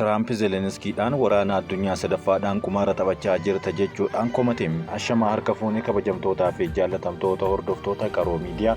Tiraamp Zelenskiidhaan waraana addunyaa sadaffaadhaan qumaara taphachaa jirta jechuudhaan komateem. Ashamaa harka fuunee kabajamtootaa fi jaallatamtoota hordoftoota qaroo miidiyaa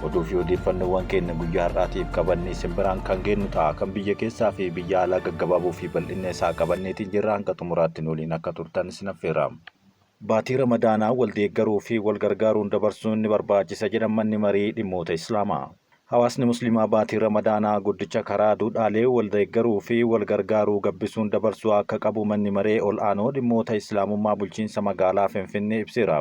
oduu fi odeeffannoowwan keenya guyyaa har'aatiif qabannee simbiraan kan geenyu ta'a. Kan biyya keessaa fi biyya alaa gaggabaabuu fi bal'inna isaa qabanneetiin jirra. Hanga xumuraatti waliin akka turtan isin affeera. Baatii Ramadaanaa wal deeggaruu fi wal gargaaruun dabarsuun ni barbaachisa jedhan manni marii dhimmoota Islaamaa. Hawaasni Musliimaa baatii Ramadaanaa guddicha karaa duudhaalee wal deeggaruu fi wal gargaaruu gabbisuun dabarsuu akka qabu manni maree ol aanoo dhimmoota Islaamummaa bulchiinsa magaalaa Finfinnee ibseera.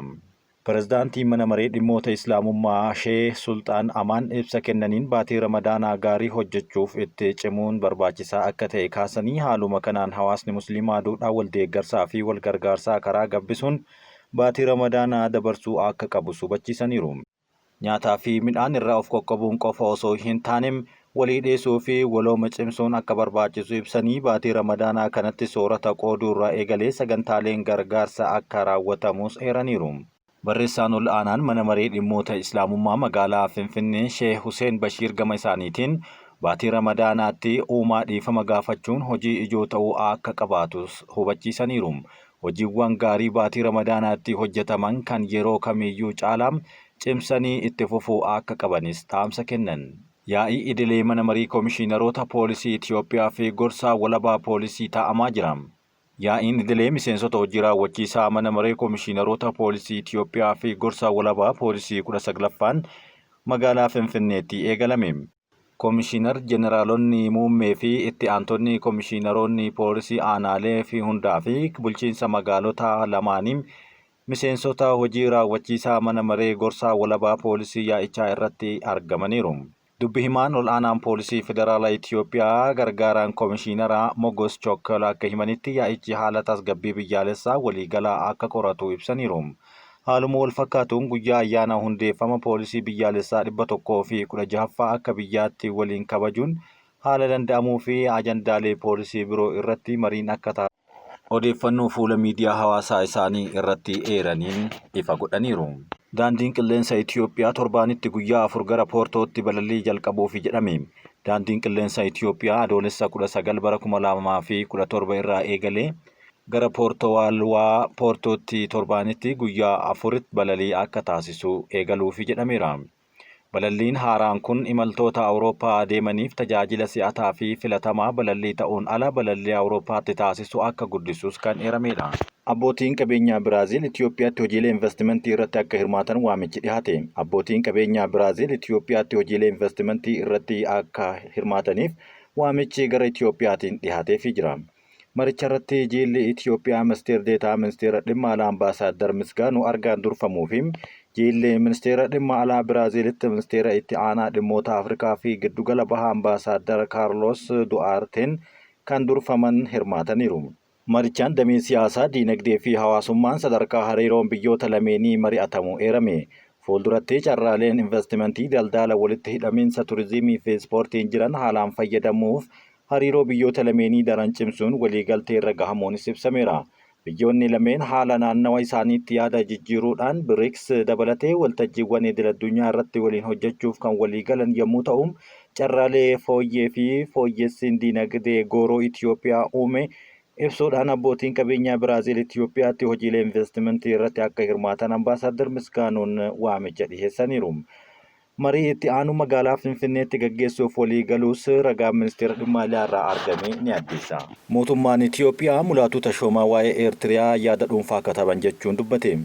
Pirezidaantiin mana maree dhimmoota Islaamummaa Sheeh Sultaan Amaan ibsa kennaniin baatii Ramadaanaa gaarii hojjechuuf itti cimuun barbaachisaa akka ta'e kaasanii haaluma kanaan hawaasni Musliimaa duudhaa wal deeggarsaa fi wal gargaarsaa karaa gabbisuun baatii Ramadaanaa dabarsuu akka qabu hubachiisaniiru. Nyaataa fi midhaan irraa of qoqqobuun qofa osoo hin taanem walii dhiyeessuu fi walooma cimsuun akka barbaachisu ibsanii baatii Ramadaanaa kanatti soorata qooduu irraa eegalee sagantaaleen gargaarsa akka raawwatamus eeraniiru. Barreessaan ol aanaan mana maree dhimmoota Islaamummaa magaalaa Finfinnee Sheeh Huseen Bashiir gama isaaniitiin baatii Ramadaanaatti uumaa dhiifama gaafachuun hojii ijoo ta'uu akka qabaatus hubachiisaniiru. Hojiiwwan gaarii baatii Ramadaanaatti hojjetaman kan yeroo kamiyyuu caalaa cimsanii itti fufuu akka qabanis dhaamsa kennan. Yaa'ii idilee mana marii komishiinaroota poolisii Itiyoophiyaa fi gorsaa walabaa poolisii taa'amaa jira. Yaa'iin idilee miseensota hojii raawwachiisaa mana maree komishiinaroota poolisii Itiyoophiyaa fi gorsaa walabaa poolisii 19ffaan magaalaa Finfinneetti eegalame. Komishiinar Jeneraalonni muummee fi itti aantonni komishiinaroonni poolisii aanaalee fi hundaa fi bulchiinsa magaalota lamaanii miseensota hojii raawwachiisaa mana maree gorsaa walabaa poolisii yaa'ichaa irratti argamaniiru. Dubbi himaan ol aanaan poolisii federaalaa Itiyoophiyaa gargaaraan komishiinaraa Mogos Chokkol akka himanitti yaa'ichi haala tasgabbii biyyaalessaa waliigalaa akka qoratu ibsaniiru. Haaluma wal fakkaatuun guyyaa ayyaana hundeeffama poolisii biyyaalessaa 116ffaa akka biyyaatti waliin kabajuun haala danda'amuu fi ajandaalee poolisii biroo irratti mariin akka taasifamu odeeffannoo fuula miidiyaa hawaasaa isaanii irratti eeraniin ifa godhaniiru. Daandiin qilleensa Itiyoophiyaa torbaanitti guyyaa 4 gara poortootti balallii jalqabuuf jedhame. Daandiin qilleensa Itiyoophiyaa adoolessa 19 bara 2017 irraa eegalee gara poortowaalwaa poortootti torbaanitti guyyaa 4 balallii akka taasisu eegaluuf jedhameera. Balalliin haaraan kun imaltoota Awurooppaa adeemaniif tajaajila si'ataa fi filatamaa balallii ta'uun ala balallii Awurooppaatti taasisu akka guddisus kan eeramedha. Abbootiin qabeenyaa Biraaziil Itiyoophiyaatti hojiilee investimentii irratti akka hirmaatan waamichi dhiyaate. Abbootiin qabeenyaa Biraaziil Itiyoophiyaatti hojiilee investimentii irratti akka hirmaataniif waamichi gara Itiyoophiyaatiin dhiyaateefii jira. Maricha irratti jiilli Itiyoophiyaa ministeera deetaa ministeera dhimma alaa ambaasaaddar Misgaanuu Argaan durfamuu fi jiilli ministeera dhimma alaa Biraaziilitti ministeera itti aanaa dhimmoota Afrikaa fi giddugala bahaa ambaasaaddar Kaarlos Du'aarteen kan durfaman hirmaataniiru. Marichaan damee siyaasaa, diinagdee fi hawaasummaan sadarkaa hariiroon biyyoota lameenii mari'atamu eerame. Fuulduratti carraaleen investimentii, daldala, walitti hidhamiinsa turizimii fi ispoortiin jiran haalaan fayyadamuuf hariiroo biyyoota lameenii daran cimsuun waliigaltee irra gahamuunis ibsameera. Biyyoonni lameen haala naannawa isaaniitti yaada jijjiiruudhaan BRICS dabalatee waltajjiiwwan idil-addunyaa irratti waliin hojjechuuf kan waliigalan yommuu ta'u, carraalee fooyyee fi fooyyessiin diinagdee gooroo Itiyoophiyaa uume ibsuudhaan abbootiin qabeenyaa Biraaziil Itiyoophiyaatti hojiilee investimentii irratti akka hirmaatan ambaasaaddar Misgaanuun waamicha dhiyeessaniiru. Marii itti aanu magaalaa Finfinneetti gaggeessuuf walii galuus ragaan ministeera dhimma alaa irraa argame ni addisa. Mootummaan Itiyoophiyaa Mulaatuu Tashoomaa waa'ee Eertiriyaa yaada dhuunfaa kataban jechuun dubbate.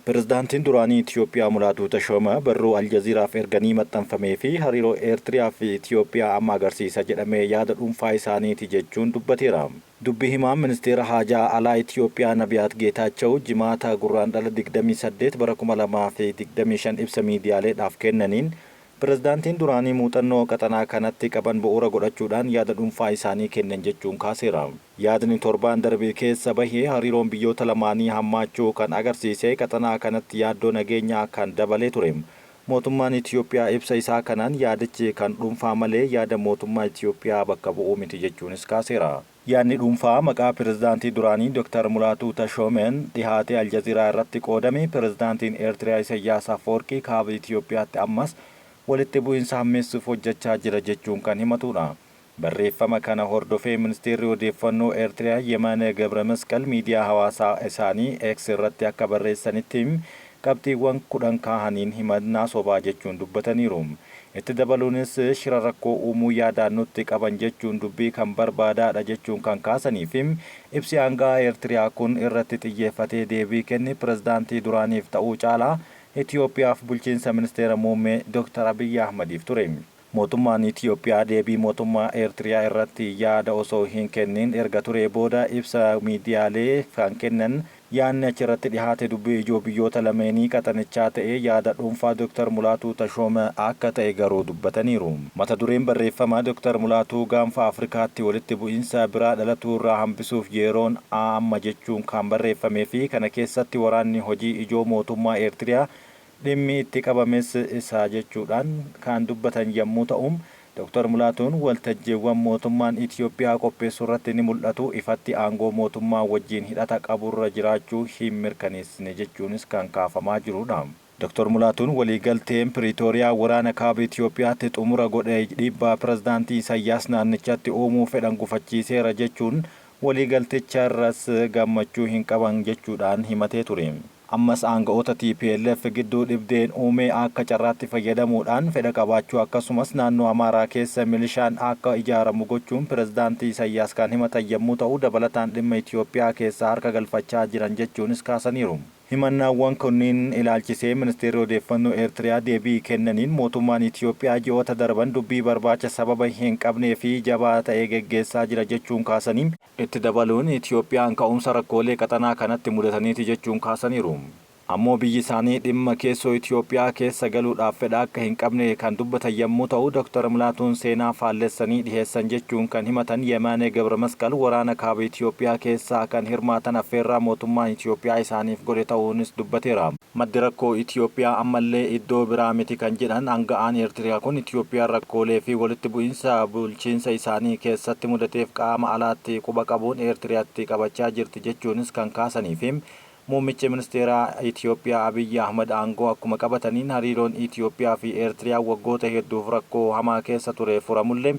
Pirezidaantiin duraanii Itiyoophiyaa Mulaatuu Tashoomaa barruu Aljaziiraaf erganii maxxanfamee fi hariiroo Eertiriyaa fi Itiyoophiyaa amma agarsiisa jedhamee yaada dhuunfaa isaaniiti jechuun dubbateera. Dubbi himaan ministeera haajaa alaa Itiyoophiyaa Nabiyaat Geetaachoo jimaata gurraandhala 28 bara 2025 ibsa miidiyaaleedhaaf kennaniin pirezidaantiin duraanii muuxannoo qaxanaa kanatti qaban bu'uura godhachuudhaan yaada dhuunfaa isaanii kennan jechuun kaaseera. Yaadni torbaan darbe keessa bahee hariiroon biyyoota lamaanii hammaachuu kan agarsiise qaxanaa kanatti yaaddoo nageenyaa kan dabalee ture. Mootummaan Itiyoophiyaa ibsa isaa kanaan yaadichi kan dhuunfaa malee yaada mootummaa Itiyoophiyaa bakka bu'uu miti jechuunis kaaseera. Yaadni dhuunfaa maqaa pirezidaantii duraanii Dr. Mulaatuu Tashoomeen dhihaatee Aljaziiraa irratti qoodame pirezidaantiin Eertiriyaa Isaayyaas Afwerqii kaaba Itiyoophiyaatti ammas walitti bu'iinsa hammeessuuf hojjechaa jira jechuun kan himatudha. Barreeffama kana hordofee ministeerri odeeffannoo Eertiriyaa Yemaane Gabra Masqal miidiyaa hawaasaa isaanii X irratti akka barreessanitti qabxiiwwan 10 kaahaniin himannaa sobaa jechuun dubbataniiru. Itti dabaluunis shira rakkoo uumuu yaadaan nutti qaban jechuun dubbii kan barbaadaadha jechuun kan kaasaniif ibsi aangaa Eertiriyaa kun irratti xiyyeeffatee deebii kenne pirezidaantii duraaniif ta'uu caalaa Itoophiyaaf bulchiinsa ministeera muummee Dr. Abiy Ahmadiif ture. Mootummaan Itoophiyaa deebii mootummaa Eertiriyaa irratti yaada osoo hin kennin erga ture booda ibsa miidiyaalee kan kennan yaanni achirratti dhihaate dubbii ijoo biyyoota lameenii qaxanichaa ta'ee yaada dhuunfaa Dr. Mulaatuu Tashooma akka ta'e garuu dubbataniiru. Mata dureen barreeffamaa Dr. Mulaatuu gaanfa Afrikaatti walitti bu'iinsa biraa dhalatu irraa hambisuuf yeroon amma jechuun kan barreeffamee fi kana keessatti waraanni hojii ijoo mootummaa Eertiriyaa dhimmi itti qabames isaa jechuudhaan kan dubbatan yommuu ta'u, Dr. Mulaatuun waltajjiiwwan mootummaan Itoophiyaa qopheessu irratti ni mul'atu ifatti aangoo mootummaa wajjin hidhata qaburra jiraachuu hin mirkaneessine jechuunis kan kaafamaa jirudha. Dr. Mulaatuun waliigalteen Piriitooriyaa waraana kaaba Itoophiyaatti xumura godhee dhiibbaa pirezidaantii Isaayyaas naannichatti uumuu fedhan gufachiiseera jechuun waliigalticha irras gammachuu hin qaban jechuudhaan himatee ture. Ammas aanga'oota TPLF gidduu dhibdeen uumee akka carraatti fayyadamuudhaan fedha qabaachuu akkasumas naannoo Amaaraa keessa milishaan akka ijaaramu gochuun pirezidaantii Isaayyaas kan himatan yommuu ta'u dabalataan dhimma Itoophiyaa keessa harka galfachaa jiran jechuunis kaasaniiru. Himannaawwan kunniin ilaalchisee ministeerri odeeffannoo Eertiriyaa deebii kennaniin mootummaan Itoophiyaa ji'oota darban dubbii barbaacha sababa hin qabnee fi jabaa ta'ee geggeessaa jira jechuun kaasanii itti dabaluun Itoophiyaan ka'umsa rakkoolee qaxanaa kanatti mudataniiti jechuun kaasaniiru. Ammoo biyyi isaanii dhimma keessoo Itoophiyaa keessa galuudhaaf fedha akka hin qabne kan dubbatan yommuu ta'u Dr. Mulaatuun seenaa faallessanii dhiheessan jechuun kan himatan Yemaane Gabra Masqal waraana kaaba Itoophiyaa keessaa kan hirmaatan affeerraa mootummaan Itoophiyaa isaaniif godhe ta'uunis dubbateera. Maddi rakkoo Itoophiyaa ammallee iddoo biraa miti kan jedhan aanga'aan Eertiriyaa kun Itoophiyaan rakkoolee fi walitti bu'iinsa bulchiinsa isaanii keessatti mudateef qaama alaatti quba qabuun Eertiriyaatti qabachaa jirti jechuunis kan kaasaniif Muummichi ministeeraa Itoophiyaa Abiy Ahmad aangoo akkuma qabataniin hariiroon Itoophiyaa fi Eertiriyaa waggoota hedduuf rakkoo hamaa keessa ture furamullee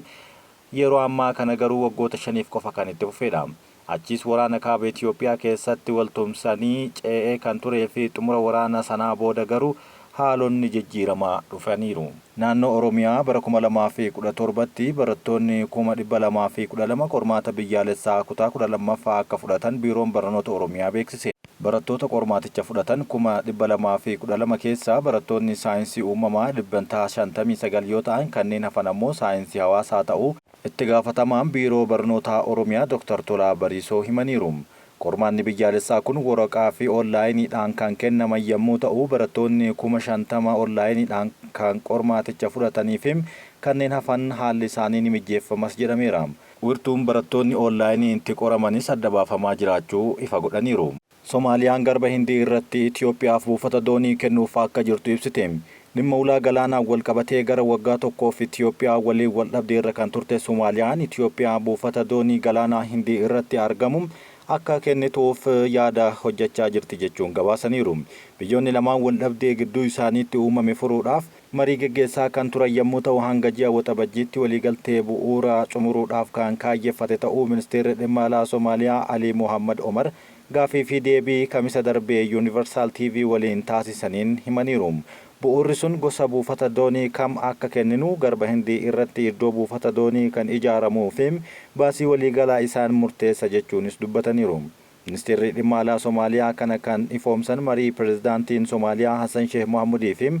yeroo ammaa kana garuu waggoota 5 qofa kan itti fufedha. Achiis waraana kaaba Itoophiyaa keessatti waltumsanii ce'ee kan turee fi xumura waraana sanaa booda garuu haalonni jijjiiramaa dhufaniiru. Naannoo Oromiyaa bara 2017tti barattoonni 212 qormaata biyyaalessaa kutaa 12ffaa akka fudhatan biiroon barnoota Oromiyaa beeksise. Barattoota qormaaticha fudhatan 212 keessaa barattoonni saayinsii uumamaa 59 yoo ta'an kanneen hafan ammoo saayinsii hawaasaa ta'uu itti gaafatamaan biiroo barnootaa Oromiyaa Dr. Tolaa Bariisoo himaniiru. Qormaanni biyyaalessaa kun waraqaa fi onlaayiniidhaan kan kennaman yommuu ta'u barattoonni 50,000 onlaayiniidhaan kan qormaaticha fudhatanii fi kanneen hafan haalli isaanii ni mijeeffamas jedhameera. Wirtuun barattoonni onlaayinii itti qoramanis adda baafamaa jiraachuu ifa godhaniiru. Soomaaliyaan garba Hindii irratti Itoophiyaaf buufata doonii kennuuf akka jirtu ibsite. Dhimma ulaa galaanaan wal qabatee gara waggaa tokkoof Itoophiyaa waliin wal dhabdeerra kan turte Soomaaliyaan Itoophiyaa buufata doonii galaanaa Hindii irratti argamu akka kennituuf yaada hojjechaa jirti jechuun gabaasaniiru. Biyyoonni lamaan wal dhabdee gidduu isaaniitti uumame furuudhaaf marii geggeessaa kan turan yommuu ta'u hanga ji'a waxabajjiitti waliigaltee bu'uuraa xumuruudhaaf kan kaayyeffate ta'uu ministeerri dhimma alaa Soomaaliyaa Alii Mohammad Omar gaafii fi deebii kamisa darbee Universal TV waliin taasisaniin himaniiru. Bu'uurri sun gosa buufata doonii kam akka kenninu garba Hindii irratti iddoo buufata doonii kan ijaaramuu fi baasii waliigalaa isaan murteessa jechuunis dubbataniiru. Ministeerri dhimma alaa Soomaaliyaa kana kan ifoomsan marii pirezidaantiin Soomaaliyaa Hassan Sheikh Mohamudii fi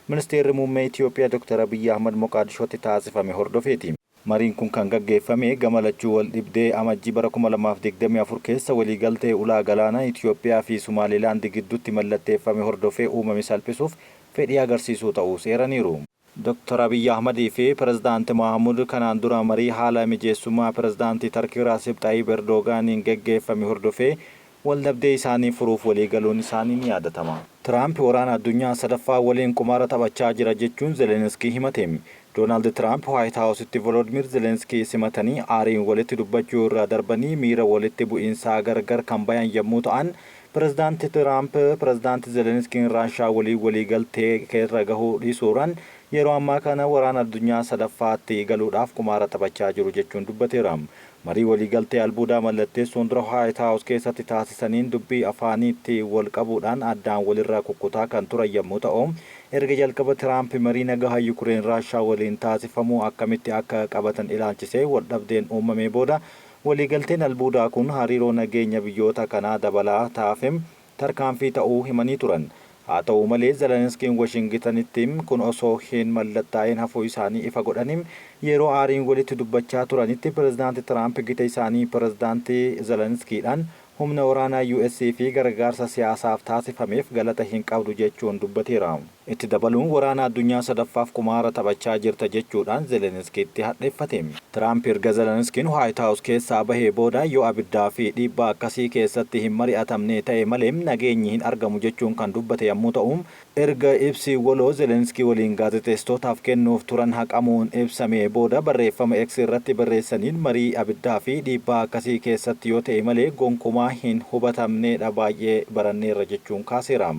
ministeerri muummee Itoophiyaa Dr. Abiy Ahmad Moqaadishootti taasifame hordofeeti. Mariin kun kan gaggeeffame gamalachuu wal dhibdee amajjii bara 2024 keessa waliigaltee ulaa galaanaa Itoophiyaa fi Somaalilaand gidduutti mallatteeffame hordofee uumame salphisuuf fedhii agarsiisuu ta'uu seeraniiru. Dr. Abiy Ahmadii fi pirezidaanti Mahamud kanaan dura marii haala mijeessummaa pirezidaantii Tarkii Raasib Xaayib Erdoogaaniin gaggeeffame hordofee waldhabdee isaanii furuuf waliigaluun isaanii ni yaadatama. Tiraamp waraana addunyaa sadaffaa waliin qumaara taphachaa jira jechuun Zeleniskii himate. Doonaald Tiraamp Waayit Haawusitti Volodimir Zelenskii simatanii aariin walitti dubbachuu irraa darbanii miira walitti bu'iinsaa gargar kan bayan yommuu ta'an pirezidaanti Tiraamp pirezidaanti Zelenskiin Raashaa waliigaltee keerra gahuu dhiisuudhaan yeroo ammaa kana waraana addunyaa sadaffaatti galuudhaaf kumaara taphachaa jiru jechuun dubbateera. Marii waliigaltee albuudaa mallatteessuun dura White House keessatti taasisaniin dubbii afaaniitti wal qabuudhaan addaan walirraa kukkutaa kan turan yommuu ta'u, erga jalqaba Tiraamp marii nagaa Yukureen Raashaa waliin taasifamuu akkamitti akka qabatan ilaalchisee waldhabdeen uumamee booda waliigalteen albuudaa kun hariiroo nageenya biyyoota kanaa dabalaa taafem tarkaanfii ta'uu himanii turan. Haa ta'u malee Zelenskiin Washingtonitti kun osoo hin mallattaa'in hafuu isaanii ifa godhaniin yeroo aariin walitti dubbachaa turanitti pirezidaantii Tiraamp gita isaanii pirezidaantii Zelenskiidhaan humna waraanaa US fi gargaarsa siyaasaaf taasifameef galata hin qabdu jechuun dubbateera. Itti dabaluun waraana addunyaa sadaffaaf kumaara taphachaa jirta jechuudhaan Zelenskiitti hadheeffate. Tiraamp erga Zelenskiin White House keessaa bahee booda yoo abiddaa fi dhiibbaa akkasii keessatti hin mari'atamne ta'e malee nageenyi hin argamu jechuun kan dubbate yommuu ta'u, erga ibsi waloo Zelenskii waliin gaazexeessitootaaf kennuuf turan haqamuun ibsamee booda barreeffama X irratti barreessaniin marii abiddaa fi dhiibbaa akkasii keessatti yoo ta'e malee gonkumaa hin hubatamnedha baay'ee baranneerra jechuun kaaseera.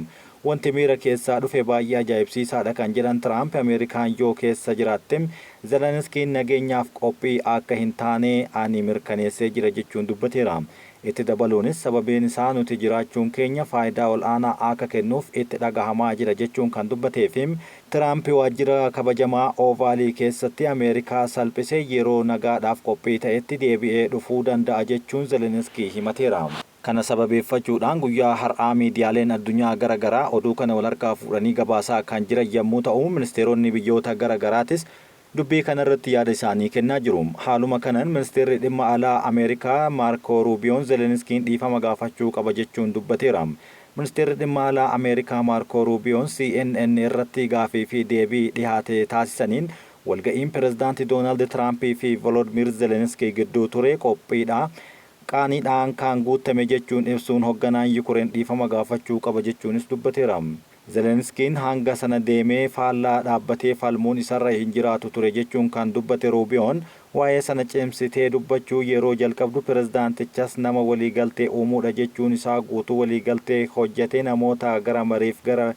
Wanti miira keessaa dhufe baay'ee ajaa'ibsiisaadha kan jedhan Tiraamp Ameerikaan yoo keessa jiraatte Zelenskiin nageenyaaf qophii akka hin taane ani mirkaneessee jira jechuun dubbateera. Itti dabaluunis sababiin isaa nuti jiraachuun keenya faayidaa ol'aanaa akka kennuuf itti dhagahamaa jira jechuun kan dubbateefi Tiraamp waajjira kabajamaa Oovaalii keessatti Ameerikaa salphisee yeroo nagaadhaaf qophii ta'etti deebi'ee dhufuu danda'a jechuun Zelenskii himateera. Kana sababeeffachuudhaan guyyaa har'aa miidiyaaleen addunyaa garaagaraa oduu kana wal harkaa fuudhanii gabaasaa kan jiran yommuu ta'u, ministeeronni biyyoota garaagaraatis dubbii kanarratti yaada isaanii kennaa jiru. Haaluma kanaan ministeerri dhimma alaa Ameerikaa Maarko Ruubiyoon Zelenskiin dhiifama gaafachuu qaba jechuun dubbateera. Ministeerri dhimma alaa Ameerikaa Maarko Ruubiyoon CNN irratti gaafii fi deebii dhihaate taasisaniin walga'iin pirezidaantii Doonaald Tiraampii fi Volodimir Zelenskii gidduu ture qophiidha. Qaaniidhaan kan guutame jechuun ibsuun hoogganaan Yukureen dhiifama gaafachuu qaba jechuunis dubbateera. Zelenskiin hanga sana deemee faallaa dhaabbatee falmuun isarra hin jiraatu ture jechuun kan dubbate Ruubiyoon waa'ee sana cimsitee dubbachuu yeroo jalqabdu pirezidaantichas nama waliigaltee uumuudha jechuun isaa guutuu waliigaltee hojjetee namoota gara mariif gara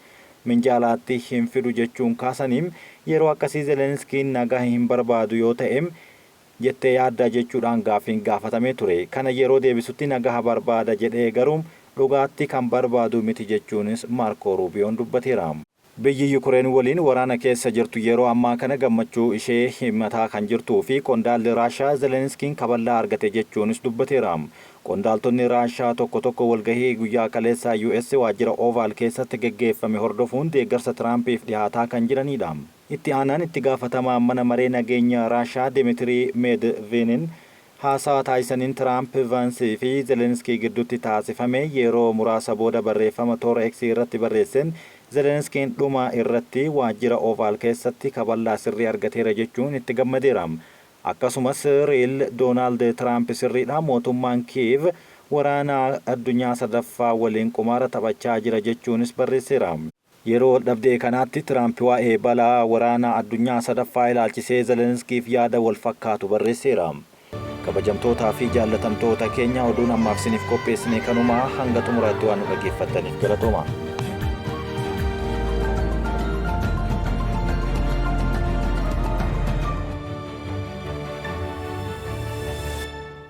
minjaalaatti hin fidu jechuun kaasaniin yeroo akkasii Zelenskiin nagaa hin barbaadu yoo ta'e jettee yaadda jechuudhaan gaafiin gaafatamee ture. Kana yeroo deebisutti nagaa barbaada jedhee garuu dhugaatti kan barbaadu miti jechuunis Maarko Ruubiyoon dubbateera. Biyyi Yukureen waliin waraana keessa jirtu yeroo ammaa kana gammachuu ishee himataa kan jirtuu fi qondaalli Raashaa Zelenskiin kaballaa argate jechuunis dubbateera. Qondaaltonni Raashaa tokko tokko walgahii guyyaa kaleessaa US waajjira Oval keessatti geggeeffame hordofuun deeggarsa Tiraampiif dhihaataa kan jiranidha. Itti aanaan itti gaafatamaa mana maree nageenya Raashaa Dimitriy Medvedevin haasaa taasisaniin Tiraamp Vaansii fi Zelenskii gidduutti taasifame yeroo muraasa booda barreeffama toora X irratti barreessan Zelenskiin dhuma irratti waajjira Oval keessatti kaballaa sirrii argateera jechuun itti gammadeera. Akkasumas Riil Doonaald Tiraamp sirriidha mootummaan Kiiv waraana addunyaa sadaffaa waliin kumaara taphachaa jira jechuunis barreesseera. Yeroo dhabdee kanaatti Tiraamp waa'ee balaa waraana addunyaa sadaffaa ilaalchisee Zelenskiif yaada wal fakkaatu barreesseera. Kabajamtootaa fi jaallatamtoota keenya oduun ammaaf isiniif qopheessine kanumaa hanga xumuraatti waan nu dhaggeeffattaniif galatooma.